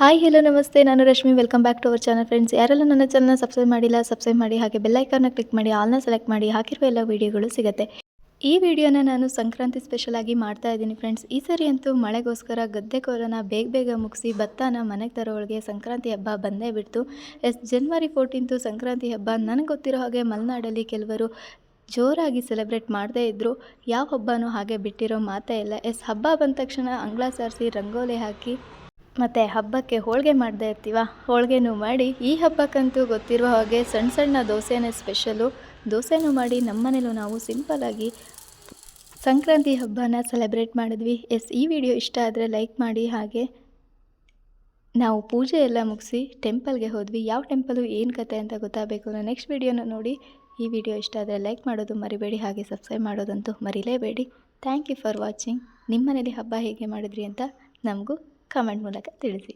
Hi hello ನಮಸ್ತೆ, ನಾನು Rashmi. Welcome back to our channel. Friends, ಯಾರೆಲ್ಲ ನನ್ನ ಚಾನಲ್ನ ಸಬ್ಸ್ಕ್ರೈಬ್ ಮಾಡಿಲ್ಲ ಸಬ್ಸ್ಕ್ರೈಬ್ ಮಾಡಿ, ಹಾಗೆ ಬೆಲ್ ಐಕಾನ್ನ ಕ್ಲಿಕ್ ಮಾಡಿ ಆಲ್ನ ಸೆಲೆಕ್ಟ್ ಮಾಡಿ. ಹಾಕಿರುವ ಎಲ್ಲ ವೀಡಿಯೋಗಳು ಸಿಗುತ್ತೆ. ಈ ವಿಡಿಯೋನ ನಾನು ಸಂಕ್ರಾಂತಿ ಸ್ಪೆಷಲ್ ಆಗಿ ಮಾಡ್ತಾ ಇದ್ದೀನಿ ಫ್ರೆಂಡ್ಸ್. ಈ ಸರಿ ಅಂತೂ ಮಳೆಗೋಸ್ಕರ ಗದ್ದೆ ಕೋಲನ ಬೇಗ ಮುಗಿಸಿ ಭತ್ತನ ಮನೆಗೆ ತರೋಳಿಗೆ ಸಂಕ್ರಾಂತಿ ಹಬ್ಬ ಬಂದೇ ಬಿಡ್ತು. ಜನವರಿ 14 ಸಂಕ್ರಾಂತಿ ಹಬ್ಬ. ನನಗೆ ಗೊತ್ತಿರೋ ಹಾಗೆ ಮಲೆನಾಡಲ್ಲಿ ಕೆಲವರು ಜೋರಾಗಿ ಸೆಲೆಬ್ರೇಟ್ ಮಾಡದೇ ಇದ್ದರು. ಯಾವ ಹಬ್ಬನೂ ಹಾಗೆ ಬಿಟ್ಟಿರೋ ಮಾತೇ ಇಲ್ಲ. ಹಬ್ಬ ಬಂದ ತಕ್ಷಣ ಅಂಗಳ ಸಾರಿಸಿ ರಂಗೋಲಿ ಹಾಕಿ ಮತ್ತು ಹಬ್ಬಕ್ಕೆ ಹೋಳಿಗೆ ಮಾಡದೇ ಇರ್ತೀವ, ಹೋಳಿಗೆನೂ ಮಾಡಿ ಈ ಹಬ್ಬಕ್ಕಂತೂ ಗೊತ್ತಿರುವ ಹಾಗೆ ಸಣ್ಣ ದೋಸೆನೇ ಸ್ಪೆಷಲು. ದೋಸೆನೂ ಮಾಡಿ ನಮ್ಮನೇಲೂ ನಾವು ಸಿಂಪಲ್ಲಾಗಿ ಸಂಕ್ರಾಂತಿ ಹಬ್ಬನ ಸೆಲೆಬ್ರೇಟ್ ಮಾಡಿದ್ವಿ. ಈ ವಿಡಿಯೋ ಇಷ್ಟ ಆದರೆ ಲೈಕ್ ಮಾಡಿ. ಹಾಗೆ ನಾವು ಪೂಜೆ ಎಲ್ಲ ಮುಗಿಸಿ ಟೆಂಪಲ್ಗೆ ಹೋದ್ವಿ. ಯಾವ ಟೆಂಪಲು ಏನು ಕತೆ ಅಂತ ಗೊತ್ತಾಗಬೇಕು ಅಂದರೆ ನೆಕ್ಸ್ಟ್ ವಿಡಿಯೋನ ನೋಡಿ. ಈ ವಿಡಿಯೋ ಇಷ್ಟ ಆದರೆ ಲೈಕ್ ಮಾಡೋದು ಮರಿಬೇಡಿ, ಹಾಗೆ ಸಬ್ಸ್ಕ್ರೈಬ್ ಮಾಡೋದಂತೂ ಮರಿಲೇಬೇಡಿ. Thank you for watching. ನಿಮ್ಮ ಮನೇಲಿ ಹಬ್ಬ ಹೇಗೆ ಮಾಡಿದ್ರಿ ಅಂತ ನಮಗೂ ಕಮೆಂಟ್ ಮೂಲಕ ತಿಳಿಸಿ.